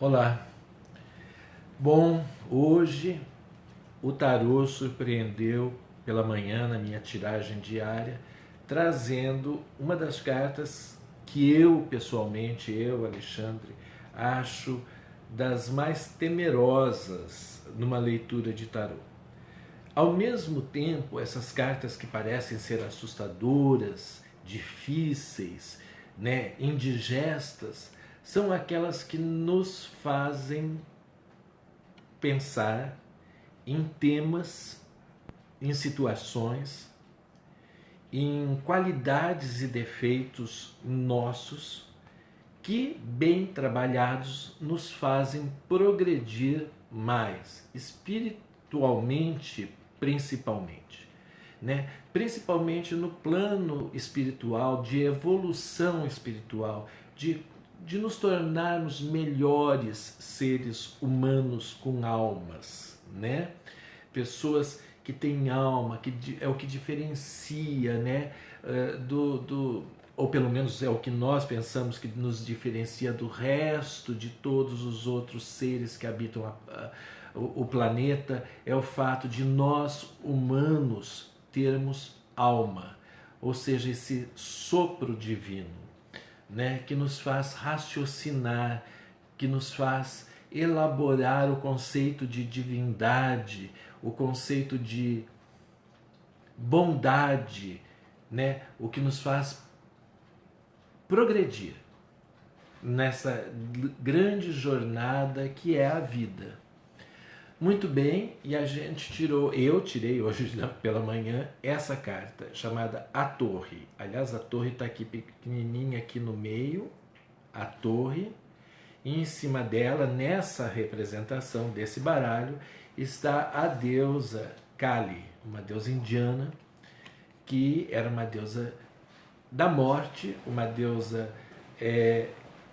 Olá. Bom, hoje o tarô surpreendeu pela manhã na minha tiragem diária, trazendo uma das cartas que eu, pessoalmente, Alexandre, acho das mais temerosas numa leitura de tarô. Ao mesmo tempo, essas cartas que parecem ser assustadoras, difíceis, indigestas, são aquelas que nos fazem pensar em temas, em situações, em qualidades e defeitos nossos que, bem trabalhados, nos fazem progredir mais, espiritualmente principalmente. Principalmente no plano espiritual, de evolução espiritual, de nos tornarmos melhores seres humanos com almas, Pessoas que têm alma, que é o que diferencia, ou pelo menos é o que nós pensamos que nos diferencia do resto de todos os outros seres que habitam o planeta, é o fato de nós humanos termos alma, ou seja, esse sopro divino, que nos faz raciocinar, que nos faz elaborar o conceito de divindade, o conceito de bondade, o que nos faz progredir nessa grande jornada que é a vida. Muito bem, e eu tirei hoje pela manhã essa carta chamada A Torre. Aliás, a torre está aqui pequenininha aqui no meio, a torre, e em cima dela, nessa representação desse baralho, está a deusa Kali, uma deusa indiana, que era uma deusa da morte, uma deusa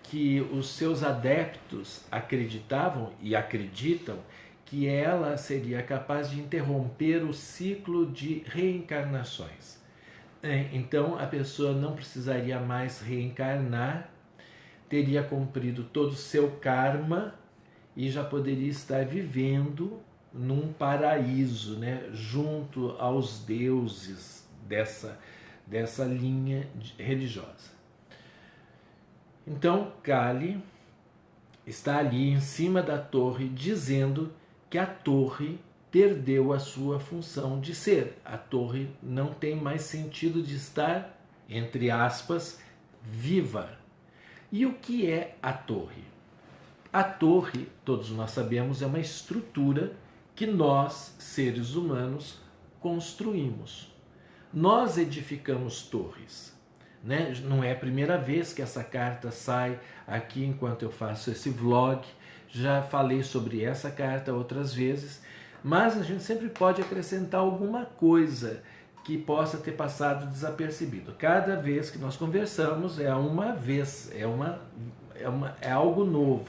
que os seus adeptos acreditavam e acreditam que ela seria capaz de interromper o ciclo de reencarnações. Então a pessoa não precisaria mais reencarnar, teria cumprido todo o seu karma e já poderia estar vivendo num paraíso, junto aos deuses dessa linha religiosa. Então Kali está ali em cima da torre dizendo que a torre perdeu a sua função de ser. A torre não tem mais sentido de estar, entre aspas, viva. E o que é a torre? A torre, todos nós sabemos, é uma estrutura que nós, seres humanos, construímos. Nós edificamos torres. Não é a primeira vez que essa carta sai aqui enquanto eu faço esse vlog. Já falei sobre essa carta outras vezes, mas a gente sempre pode acrescentar alguma coisa que possa ter passado desapercebido. Cada vez que nós conversamos é uma vez, é algo novo.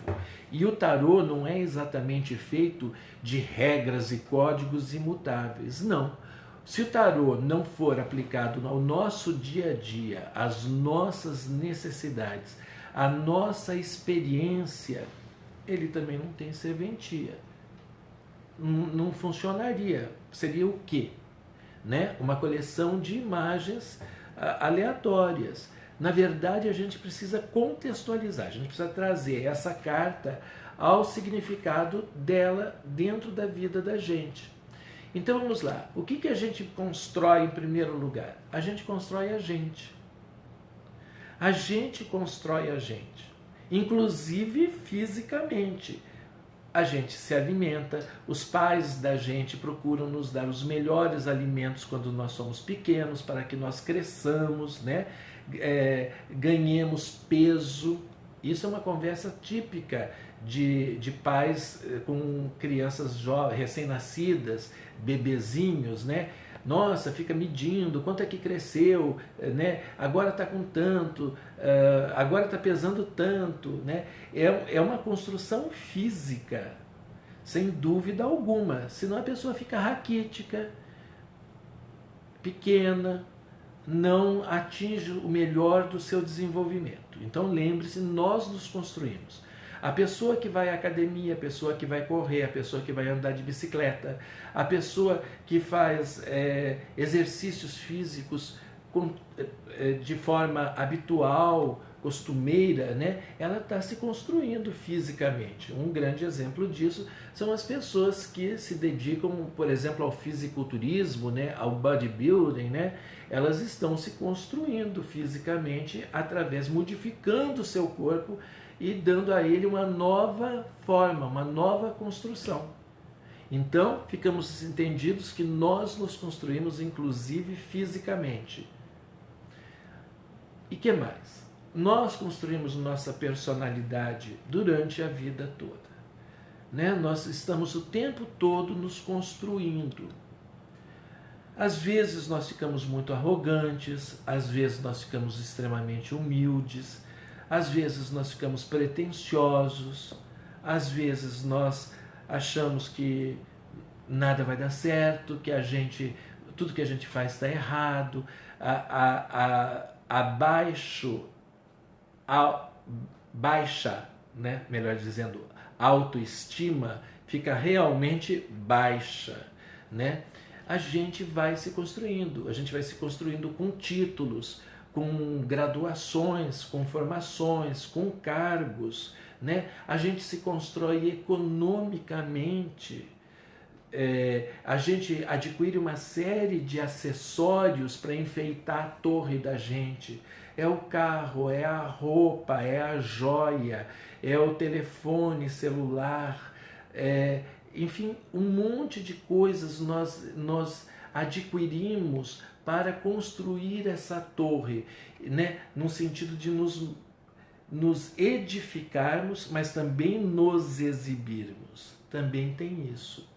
E o tarô não é exatamente feito de regras e códigos imutáveis, não. Se o tarô não for aplicado ao nosso dia a dia, às nossas necessidades, à nossa experiência, ele também não tem serventia. Não funcionaria. Seria o quê? Uma coleção de imagens aleatórias. Na verdade, a gente precisa contextualizar, a gente precisa trazer essa carta ao significado dela dentro da vida da gente. Então vamos lá, o que a gente constrói em primeiro lugar? A gente constrói a gente. A gente constrói a gente, inclusive fisicamente. A gente se alimenta, os pais da gente procuram nos dar os melhores alimentos quando nós somos pequenos, para que nós cresçamos, ganhemos peso. Isso é uma conversa típica de pais com crianças jovens, recém-nascidas, bebezinhos, Nossa, fica medindo quanto é que cresceu, agora está com tanto, agora está pesando tanto. É uma construção física, sem dúvida alguma, senão a pessoa fica raquítica, pequena, não atinge o melhor do seu desenvolvimento. Então lembre-se, nós nos construímos. A pessoa que vai à academia, a pessoa que vai correr, a pessoa que vai andar de bicicleta, a pessoa que faz exercícios físicos de forma habitual, costumeira, né? Ela está se construindo fisicamente. Um grande exemplo disso são as pessoas que se dedicam, por exemplo, ao fisiculturismo, né? Ao bodybuilding, né? Elas estão se construindo fisicamente através, modificando o seu corpo e dando a ele uma nova forma, uma nova construção. Então, ficamos entendidos que nós nos construímos, inclusive, fisicamente. E que mais? Nós construímos nossa personalidade durante a vida toda. Né? Nós estamos o tempo todo nos construindo. Às vezes nós ficamos muito arrogantes, às vezes nós ficamos extremamente humildes, às vezes nós ficamos pretensiosos, às vezes nós achamos que nada vai dar certo, que tudo que a gente faz está errado, baixa, né? Melhor dizendo, autoestima fica realmente baixa, né? A gente vai se construindo com títulos, com graduações, com formações, com cargos, né? A gente se constrói economicamente, a gente adquire uma série de acessórios para enfeitar a torre da gente. É o carro, é a roupa, é a joia, é o telefone celular, enfim, um monte de coisas nós adquirimos para construir essa torre, né? No sentido de nos edificarmos, mas também nos exibirmos. Também tem isso.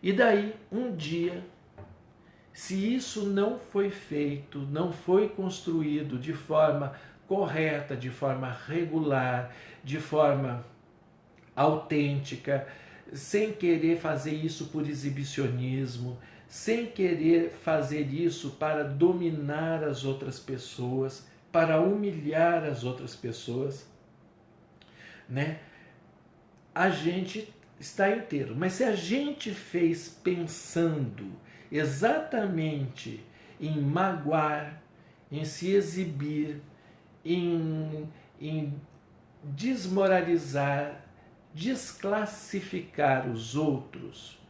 E daí, um dia, se isso não foi feito, não foi construído de forma correta, de forma regular, de forma autêntica, sem querer fazer isso por exibicionismo, sem querer fazer isso para dominar as outras pessoas, para humilhar as outras pessoas, né? A gente está inteiro. Mas se a gente fez pensando exatamente em magoar, em se exibir, em desmoralizar, desclassificar os outros,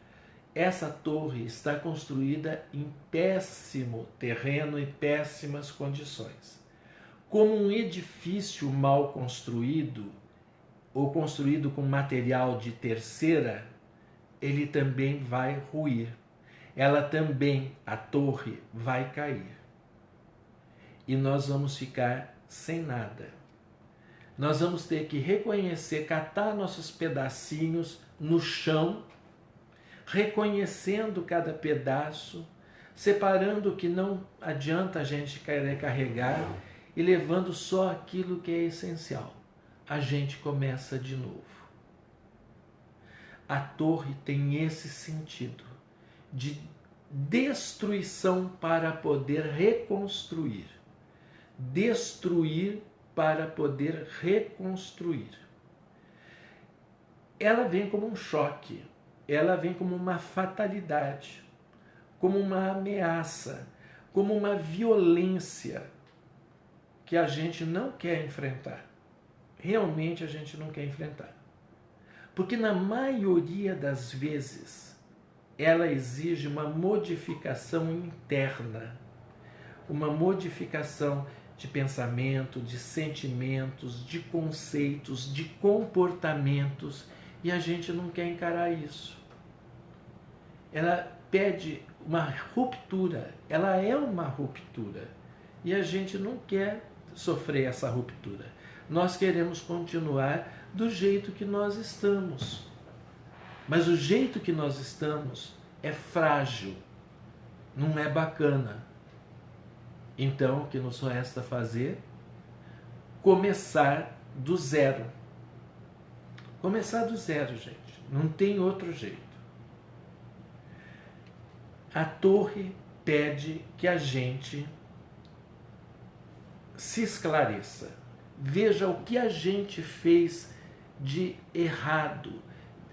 essa torre está construída em péssimo terreno e péssimas condições. Como um edifício mal construído, ou construído com material de terceira, ele também vai ruir. Ela também, a torre, vai cair. E nós vamos ficar sem nada. Nós vamos ter que reconhecer, catar nossos pedacinhos no chão, reconhecendo cada pedaço, separando o que não adianta a gente querer carregar e levando só aquilo que é essencial. A gente começa de novo. A torre tem esse sentido de destruição para poder reconstruir. Destruir para poder reconstruir. Ela vem como um choque, ela vem como uma fatalidade, como uma ameaça, como uma violência que a gente não quer enfrentar. Realmente a gente não quer enfrentar. Porque na maioria das vezes ela exige uma modificação interna, uma modificação de pensamento, de sentimentos, de conceitos, de comportamentos, e a gente não quer encarar isso. Ela pede uma ruptura, ela é uma ruptura, e a gente não quer sofrer essa ruptura. Nós queremos continuar do jeito que nós estamos. Mas o jeito que nós estamos é frágil, não é bacana. Então, o que nos resta fazer? Começar do zero. Começar do zero, gente. Não tem outro jeito. A torre pede que a gente se esclareça. Veja o que a gente fez de errado.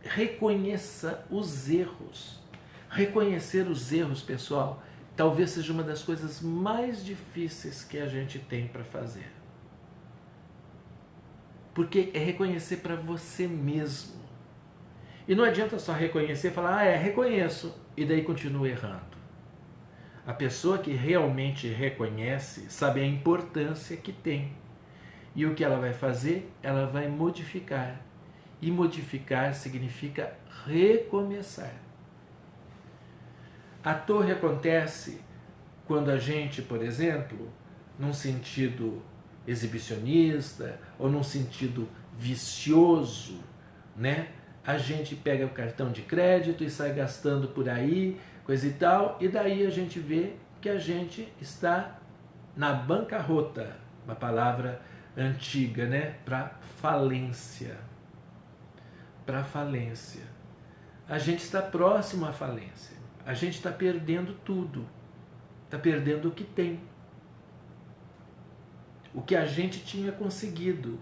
Reconheça os erros. Reconhecer os erros, pessoal, talvez seja uma das coisas mais difíceis que a gente tem para fazer. Porque é reconhecer para você mesmo. E não adianta só reconhecer e falar, reconheço, e daí continua errando. A pessoa que realmente reconhece sabe a importância que tem. E o que ela vai fazer? Ela vai modificar. E modificar significa recomeçar. A torre acontece quando a gente, por exemplo, num sentido exibicionista ou num sentido vicioso, né? A gente pega o cartão de crédito e sai gastando por aí, coisa e tal, e daí a gente vê que a gente está na bancarrota, uma palavra antiga, né? Para falência. Para falência. A gente está próximo à falência. A gente está perdendo tudo. Está perdendo o que tem. O que a gente tinha conseguido.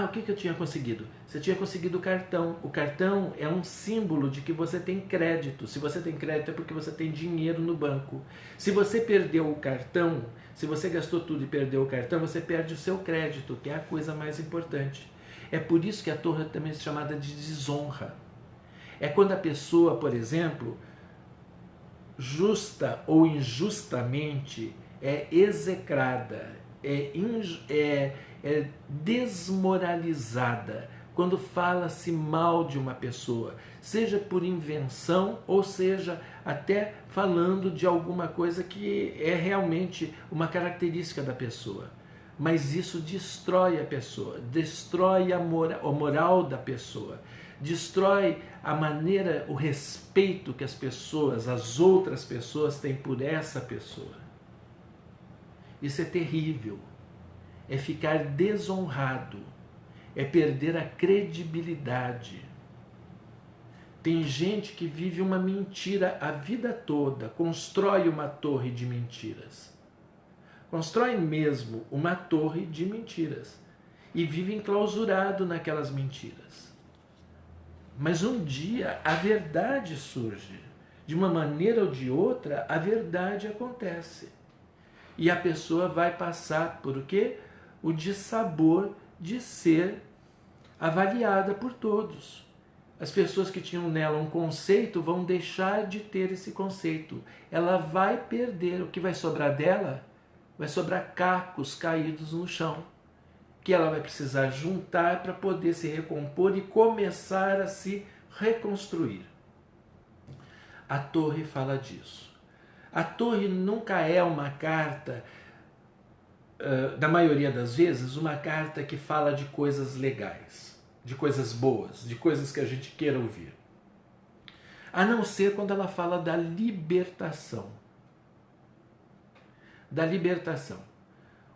O que eu tinha conseguido? Você tinha conseguido o cartão. O cartão é um símbolo de que você tem crédito. Se você tem crédito é porque você tem dinheiro no banco. Se você perdeu o cartão, se você gastou tudo e perdeu o cartão, você perde o seu crédito, que é a coisa mais importante. É por isso que a torre também é chamada de desonra. É quando a pessoa, por exemplo, justa ou injustamente, é execrada, é desmoralizada, quando fala-se mal de uma pessoa, seja por invenção ou seja até falando de alguma coisa que é realmente uma característica da pessoa. Mas isso destrói a pessoa, destrói a moral da pessoa, destrói a maneira, o respeito que as pessoas, as outras pessoas têm por essa pessoa. Isso é terrível. É ficar desonrado. É perder a credibilidade. Tem gente que vive uma mentira a vida toda, constrói uma torre de mentiras. Constrói mesmo uma torre de mentiras. E vive enclausurado naquelas mentiras. Mas um dia a verdade surge. De uma maneira ou de outra, a verdade acontece. E a pessoa vai passar por o quê? O dissabor de ser avaliada por todos. As pessoas que tinham nela um conceito vão deixar de ter esse conceito. Ela vai perder. O que vai sobrar dela? Vai sobrar cacos caídos no chão, que ela vai precisar juntar para poder se recompor e começar a se reconstruir. A torre fala disso. A torre nunca é uma carta, da maioria das vezes, uma carta que fala de coisas legais, de coisas boas, de coisas que a gente queira ouvir. A não ser quando ela fala da libertação. Da libertação.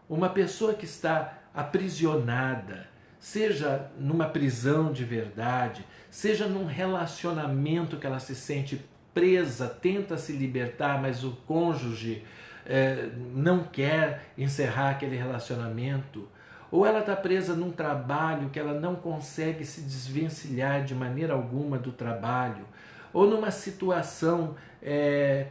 Uma pessoa que está aprisionada, seja numa prisão de verdade, seja num relacionamento que ela se sente presa, tenta se libertar, mas o cônjuge não quer encerrar aquele relacionamento, ou ela está presa num trabalho que ela não consegue se desvencilhar de maneira alguma do trabalho, ou numa situação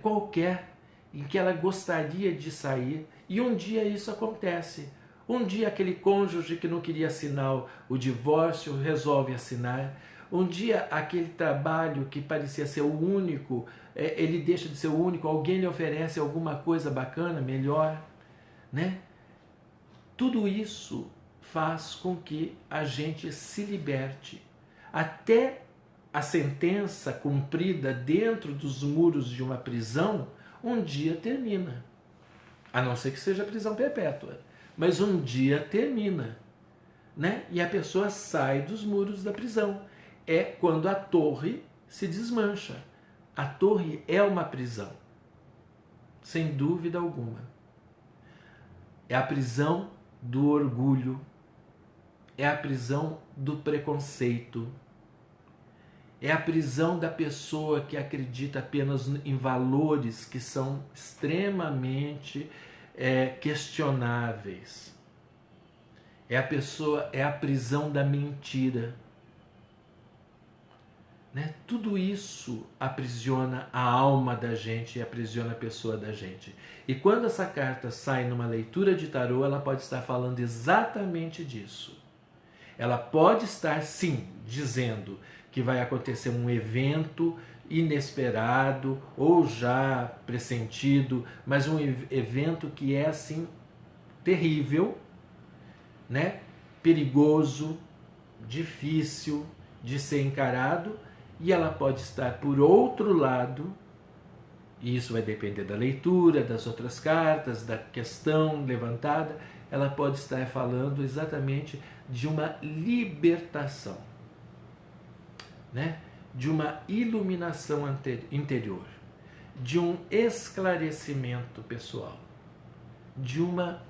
qualquer em que ela gostaria de sair, e um dia isso acontece. Um dia aquele cônjuge que não queria assinar o divórcio resolve assinar. Um dia aquele trabalho que parecia ser o único, ele deixa de ser o único, alguém lhe oferece alguma coisa bacana, melhor, né? Tudo isso faz com que a gente se liberte. Até a sentença cumprida dentro dos muros de uma prisão, um dia termina. A não ser que seja prisão perpétua. Mas um dia termina, né? E a pessoa sai dos muros da prisão. É quando a torre se desmancha. A torre é uma prisão, sem dúvida alguma. É a prisão do orgulho, é a prisão do preconceito, é a prisão da pessoa que acredita apenas em valores que são extremamente questionáveis. É a pessoa, é a prisão da mentira. Né? Tudo isso aprisiona a alma da gente e aprisiona a pessoa da gente. E quando essa carta sai numa leitura de tarô, ela pode estar falando exatamente disso. Ela pode estar, sim, dizendo que vai acontecer um evento inesperado ou já pressentido, mas um evento que é assim terrível, né? Perigoso, difícil de ser encarado, e ela pode estar por outro lado, e isso vai depender da leitura, das outras cartas, da questão levantada, ela pode estar falando exatamente de uma libertação, né? De uma iluminação interior, de um esclarecimento pessoal, de uma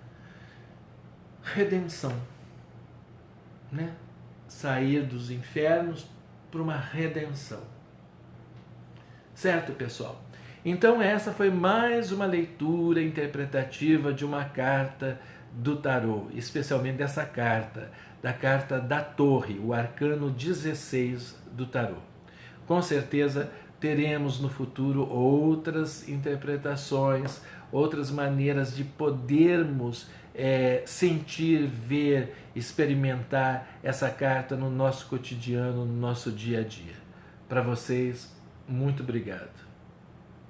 redenção, né? Sair dos infernos para uma redenção. Certo, pessoal? Então essa foi mais uma leitura interpretativa de uma carta do tarô, especialmente dessa carta, da carta da Torre, o arcano 16 do tarô. Com certeza teremos no futuro outras interpretações, outras maneiras de podermos sentir, ver, experimentar essa carta no nosso cotidiano, no nosso dia a dia. Para vocês, muito obrigado.